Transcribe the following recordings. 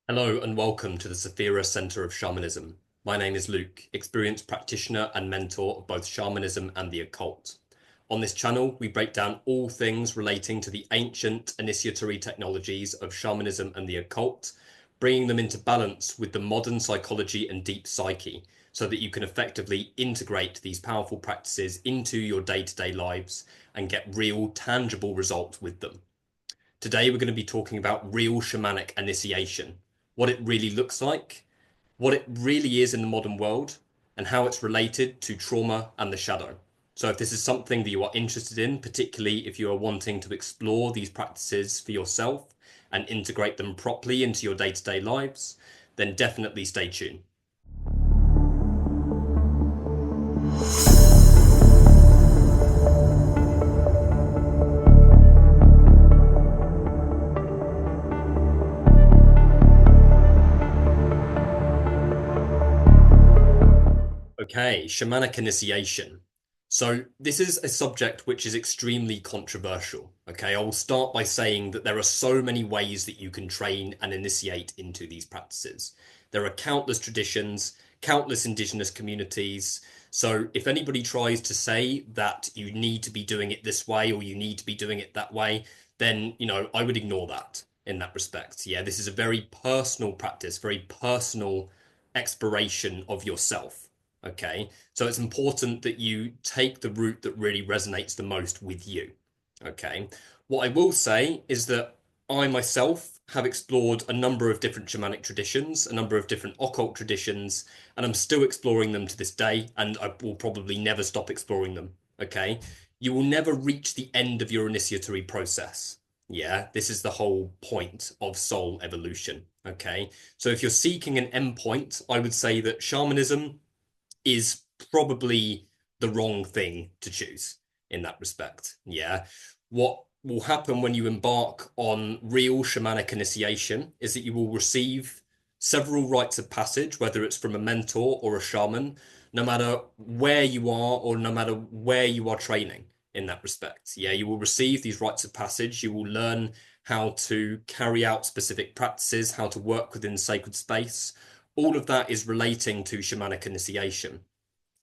Hello and welcome to the Sephirah Center of Shamanism. My name is Luke, experienced practitioner and mentor of both shamanism and the occult. On this channel, we break down all things relating to the ancient initiatory technologies of shamanism and the occult, bringing them into balance with the modern psychology and deep psyche, so that you can effectively integrate these powerful practices into your day-to-day lives and get real, tangible results with them. Today, we're going to be talking about real shamanic initiation, what it really looks like, what it really is in the modern world, and how it's related to trauma and the shadow. So if this is something that you are interested in, particularly if you are wanting to explore these practices for yourself and integrate them properly into your day-to-day lives, then definitely stay tuned. Okay, shamanic initiation. So this is a subject which is extremely controversial. Okay, I will start by saying that there are so many ways that you can train and initiate into these practices. There are countless traditions, countless indigenous communities. So if anybody tries to say that you need to be doing it this way or you need to be doing it that way, then, I would ignore that in that respect. Yeah, this is a very personal practice, very personal exploration of yourself. Okay, so it's important that you take the route that really resonates the most with you. Okay, what I will say is that I myself have explored a number of different shamanic traditions, a number of different occult traditions, and I'm still exploring them to this day, and I will probably never stop exploring them. Okay, you will never reach the end of your initiatory process. Yeah, this is the whole point of soul evolution. Okay, so if you're seeking an endpoint, I would say that shamanism is probably the wrong thing to choose in that respect. Yeah. What will happen when you embark on real shamanic initiation is that you will receive several rites of passage, whether it's from a mentor or a shaman, no matter where you are or no matter where you are training in that respect. Yeah, you will receive these rites of passage. You will learn how to carry out specific practices, how to work within sacred space. All of that is relating to shamanic initiation.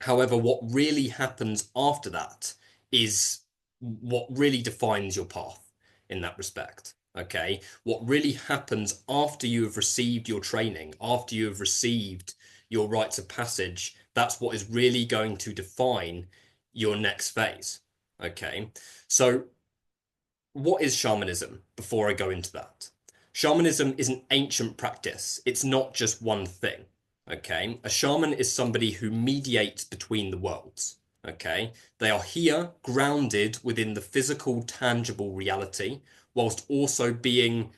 However, what really happens after that is what really defines your path in that respect. Okay. What really happens after you have received your training, after you have received your rites of passage, that's what is really going to define your next phase. Okay. So, what is shamanism before I go into that? Shamanism is an ancient practice. It's not just one thing. Okay. A shaman is somebody who mediates between the worlds. Okay. They are here grounded within the physical, tangible reality, whilst also being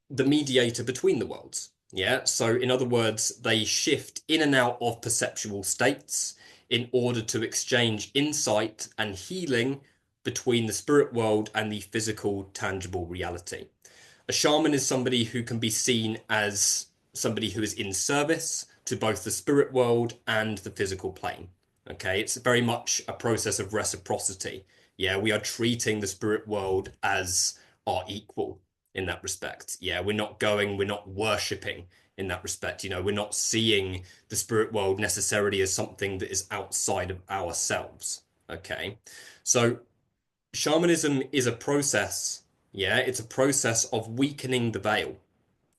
the mediator between the worlds. Yeah. So, in other words, they shift in and out of perceptual states in order to exchange insight and healing between the spirit world and the physical, tangible reality. A shaman is somebody who can be seen as somebody who is in service to both the spirit world and the physical plane. Okay, it's very much a process of reciprocity. Yeah, we are treating the spirit world as our equal in that respect. Yeah, we're not worshipping in that respect. We're not seeing the spirit world necessarily as something that is outside of ourselves. Okay, so shamanism is a process. Yeah, it's a process of weakening the veil.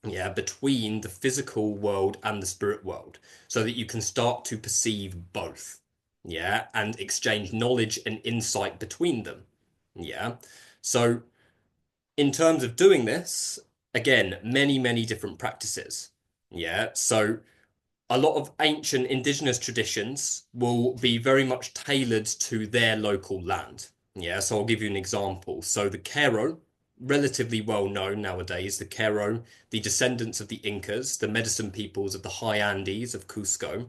Yeah, between the physical world and the spirit world, so that you can start to perceive both. Yeah, and exchange knowledge and insight between them. Yeah, so in terms of doing this, again, many, many different practices. Yeah, so a lot of ancient indigenous traditions will be very much tailored to their local land. Yeah, so I'll give you an example. So the Q'ero, relatively well known nowadays, the Q'ero, the descendants of the Incas, the medicine peoples of the high Andes of Cusco,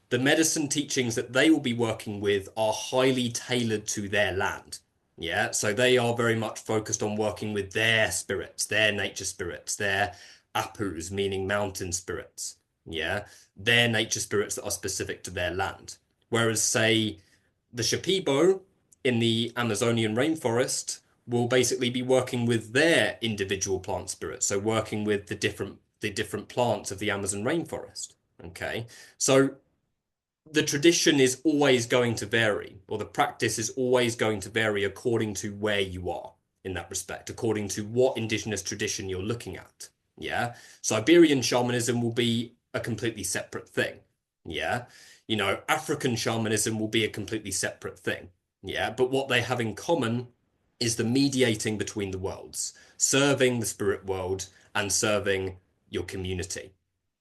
the medicine teachings that they will be working with are highly tailored to their land. Yeah, so they are very much focused on working with their spirits, their nature spirits, their apus, meaning mountain spirits. Yeah, their nature spirits that are specific to their land. Whereas, say, the Shipibo in the Amazonian rainforest will basically be working with their individual plant spirits, so working with the different the different plants of the Amazon rainforest. Okay, so the tradition is always going to vary, or the practice is always going to vary according to where you are in that respect, according to what indigenous tradition you're looking at. Yeah. Siberian shamanism will be a completely separate thing. Yeah. African shamanism will be a completely separate thing. Yeah. But what they have in common is the mediating between the worlds, serving the spirit world and serving your community.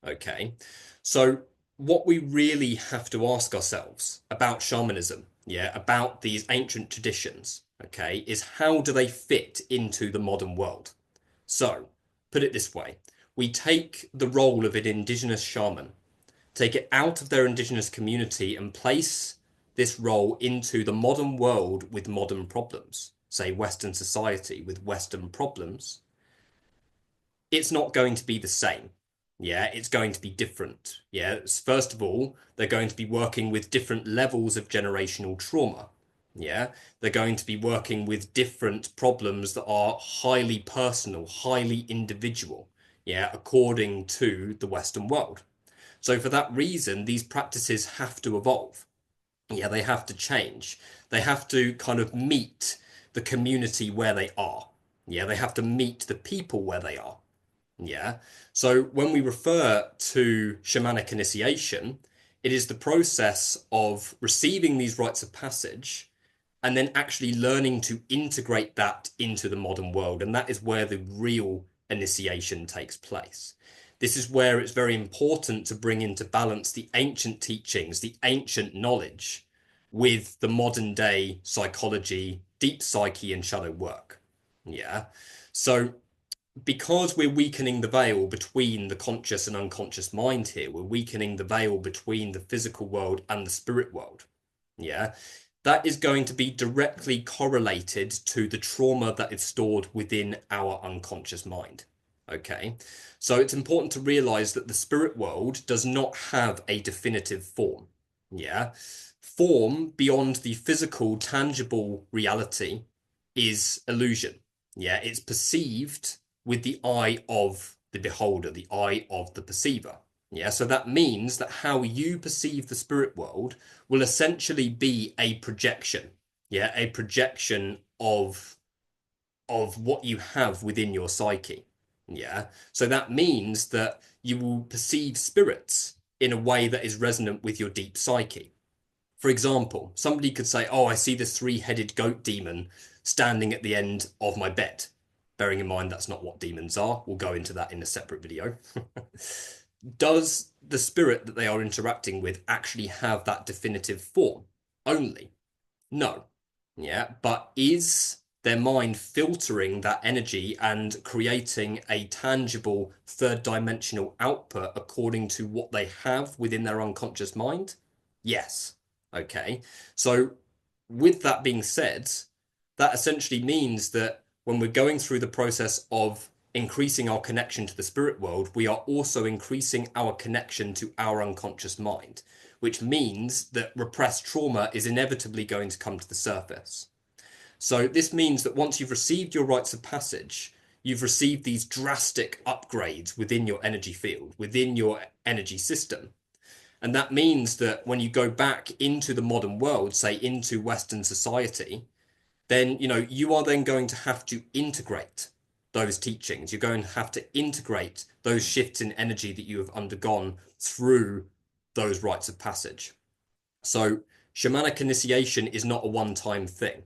Okay. So what we really have to ask ourselves about shamanism, yeah, about these ancient traditions, okay, is how do they fit into the modern world? So, put it this way, we take the role of an indigenous shaman, take it out of their indigenous community and place this role into the modern world with modern problems, say Western society with Western problems. It's not going to be the same. Yeah, it's going to be different. Yeah, first of all, they're going to be working with different levels of generational trauma. Yeah, they're going to be working with different problems that are highly personal, highly individual. Yeah, according to the Western world. So for that reason, these practices have to evolve. Yeah, they have to change. They have to kind of meet the community where they are. Yeah, they have to meet the people where they are. Yeah. So when we refer to shamanic initiation, it is the process of receiving these rites of passage and then actually learning to integrate that into the modern world. And that is where the real initiation takes place. This is where it's very important to bring into balance the ancient teachings, the ancient knowledge with the modern day psychology, deep psyche, and shadow work. Yeah. So because we're weakening the veil between the conscious and unconscious mind here, we're weakening the veil between the physical world and the spirit world. Yeah, that is going to be directly correlated to the trauma that is stored within our unconscious mind. Okay, so it's important to realize that the spirit world does not have a definitive form. Yeah, form beyond the physical, tangible reality is illusion. Yeah, it's perceived with the eye of the beholder, the eye of the perceiver. Yeah, so that means that how you perceive the spirit world will essentially be a projection. Yeah, a projection of what you have within your psyche. Yeah, so that means that you will perceive spirits in a way that is resonant with your deep psyche. For example, somebody could say, "Oh, I see the three-headed goat demon standing at the end of my bed." Bearing in mind that's not what demons are. We'll go into that in a separate video. Does the spirit that they are interacting with actually have that definitive form only? No. Yeah, but is their mind filtering that energy and creating a tangible third dimensional output according to what they have within their unconscious mind? Yes. Okay. So with that being said, that essentially means that when we're going through the process of increasing our connection to the spirit world, we are also increasing our connection to our unconscious mind, which means that repressed trauma is inevitably going to come to the surface. So this means that once you've received your rites of passage, you've received these drastic upgrades within your energy field, within your energy system. And that means that when you go back into the modern world, say into Western society, then you are then going to have to integrate those teachings. You're going to have to integrate those shifts in energy that you have undergone through those rites of passage. So shamanic initiation is not a one-time thing.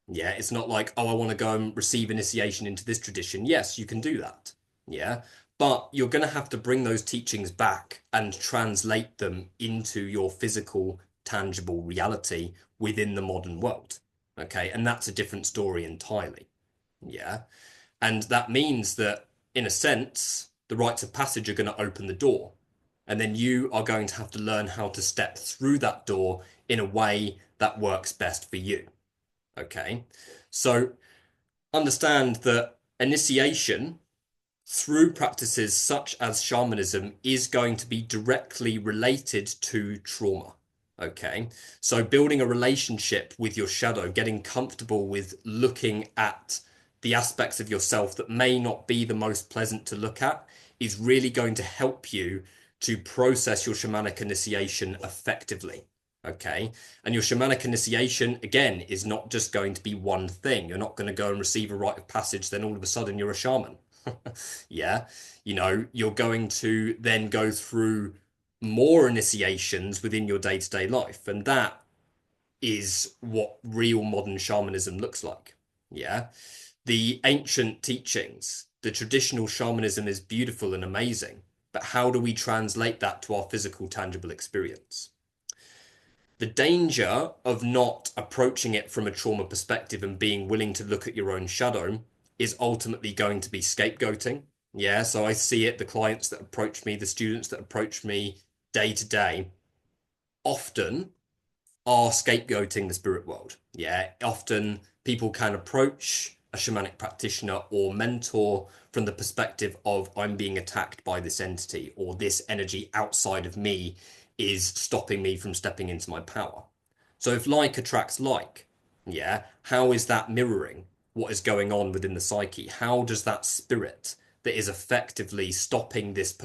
Yeah, it's not like, oh, I want to go and receive initiation into this tradition. Yes, you can do that. Yeah, but you're going to have to bring those teachings back and translate them into your physical, tangible reality within the modern world. Okay, and that's a different story entirely. Yeah, and that means that, in a sense, the rites of passage are going to open the door. And then you are going to have to learn how to step through that door in a way that works best for you. Okay, so understand that initiation through practices such as shamanism is going to be directly related to trauma. Okay, so building a relationship with your shadow, getting comfortable with looking at the aspects of yourself that may not be the most pleasant to look at, is really going to help you to process your shamanic initiation effectively. Okay. And your shamanic initiation, again, is not just going to be one thing. You're not going to go and receive a rite of passage, then all of a sudden you're a shaman. Yeah. You're going to then go through more initiations within your day-to-day life. And that is what real modern shamanism looks like. Yeah. The ancient teachings, the traditional shamanism is beautiful and amazing, but how do we translate that to our physical, tangible experience? The danger of not approaching it from a trauma perspective and being willing to look at your own shadow is ultimately going to be scapegoating. Yeah, so I see it, the clients that approach me, the students that approach me day to day, often are scapegoating the spirit world. Yeah, often people can approach a shamanic practitioner or mentor from the perspective of I'm being attacked by this entity, or this energy outside of me is stopping me from stepping into my power. So if like attracts like, yeah, how is that mirroring what is going on within the psyche? How does that spirit that is effectively stopping this,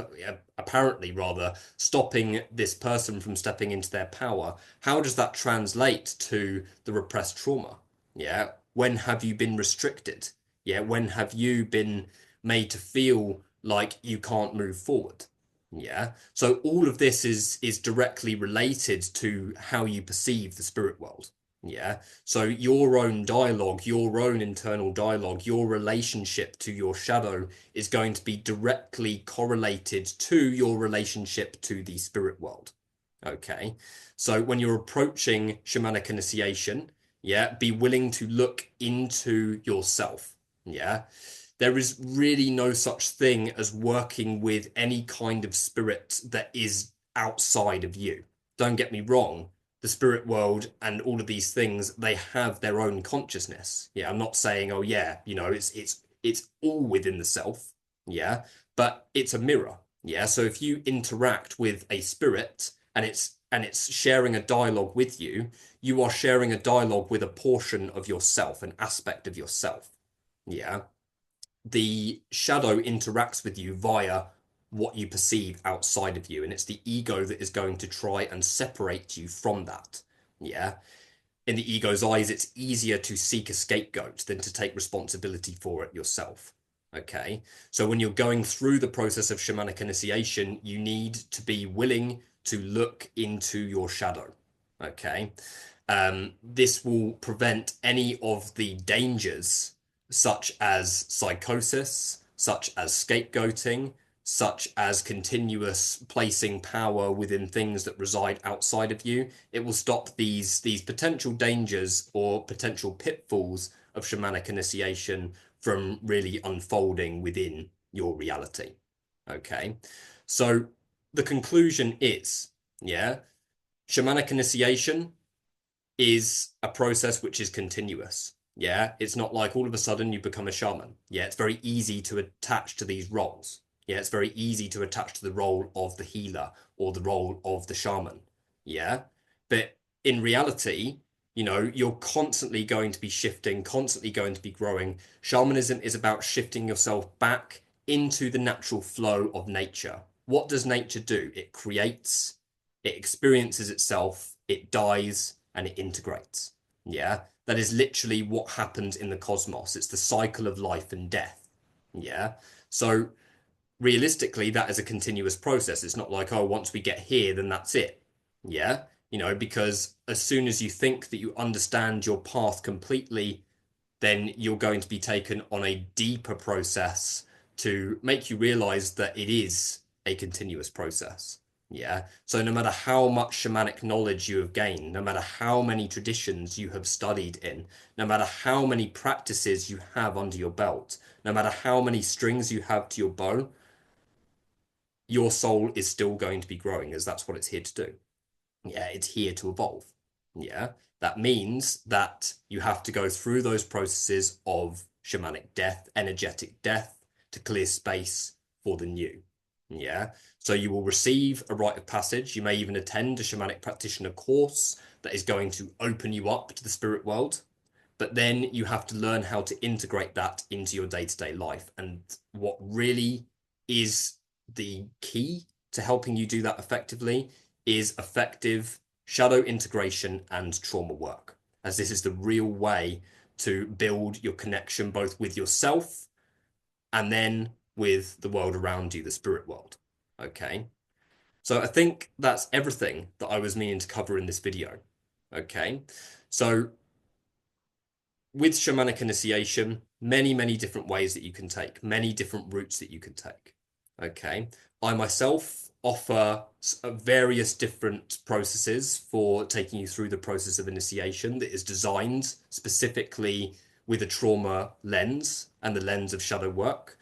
apparently rather, stopping this person from stepping into their power, how does that translate to the repressed trauma? Yeah. When have you been restricted? Yeah. When have you been made to feel like you can't move forward? Yeah. So all of this is directly related to how you perceive the spirit world. Yeah. So your own dialogue, your own internal dialogue, your relationship to your shadow is going to be directly correlated to your relationship to the spirit world. Okay. So when you're approaching shamanic initiation, yeah, be willing to look into yourself. Yeah. There is really no such thing as working with any kind of spirit that is outside of you. Don't get me wrong, the spirit world and all of these things, they have their own consciousness. Yeah, I'm not saying, oh yeah, it's all within the self. Yeah, but it's a mirror. Yeah, so if you interact with a spirit and it's sharing a dialogue with you, you are sharing a dialogue with a portion of yourself, an aspect of yourself. Yeah, the shadow interacts with you via what you perceive outside of you, and it's the ego that is going to try and separate you from that. Yeah. In the ego's eyes, it's easier to seek a scapegoat than to take responsibility for it yourself. Okay. So when you're going through the process of shamanic initiation, you need to be willing to look into your shadow. Okay. This will prevent any of the dangers, such as psychosis, such as scapegoating, such as continuous placing power within things that reside outside of you. It will stop these potential dangers or potential pitfalls of shamanic initiation from really unfolding within your reality. Okay. So the conclusion is, yeah, shamanic initiation is a process which is continuous. Yeah, it's not like all of a sudden you become a shaman. Yeah, it's very easy to attach to these roles. Yeah, it's very easy to attach to the role of the healer or the role of the shaman. Yeah, but in reality, you're constantly going to be shifting, constantly going to be growing. Shamanism is about shifting yourself back into the natural flow of nature. What does nature do? It creates, it experiences itself, it dies, and it integrates. Yeah, that is literally what happens in the cosmos. It's the cycle of life and death. Yeah, so realistically, that is a continuous process. It's not like, oh, once we get here, then that's it. Yeah, because as soon as you think that you understand your path completely, then you're going to be taken on a deeper process to make you realize that it is a continuous process. Yeah. So no matter how much shamanic knowledge you have gained, no matter how many traditions you have studied in, no matter how many practices you have under your belt, no matter how many strings you have to your bow, your soul is still going to be growing, as that's what it's here to do. Yeah, it's here to evolve. Yeah, that means that you have to go through those processes of shamanic death, energetic death, to clear space for the new. Yeah, so you will receive a rite of passage. You may even attend a shamanic practitioner course that is going to open you up to the spirit world. But then you have to learn how to integrate that into your day-to-day life. And what really is the key to helping you do that effectively is effective shadow integration and trauma work, as this is the real way to build your connection both with yourself and then with the world around you, the spirit world. Okay. So I think that's everything that I was meaning to cover in this video. Okay. So with shamanic initiation, many different ways that you can take, many different routes that you can take. Okay. I myself offer various different processes for taking you through the process of initiation that is designed specifically with a trauma lens and the lens of shadow work.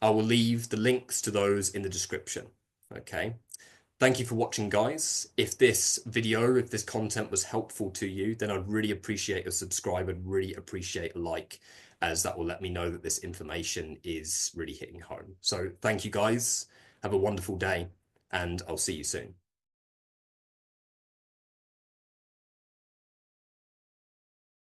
I will leave the links to those in the description. Okay. Thank you for watching, guys. If this video, if this content was helpful to you, then I'd really appreciate a subscribe. I'd really appreciate a like, as that will let me know that this information is really hitting home. So thank you, guys. Have a wonderful day, and I'll see you soon.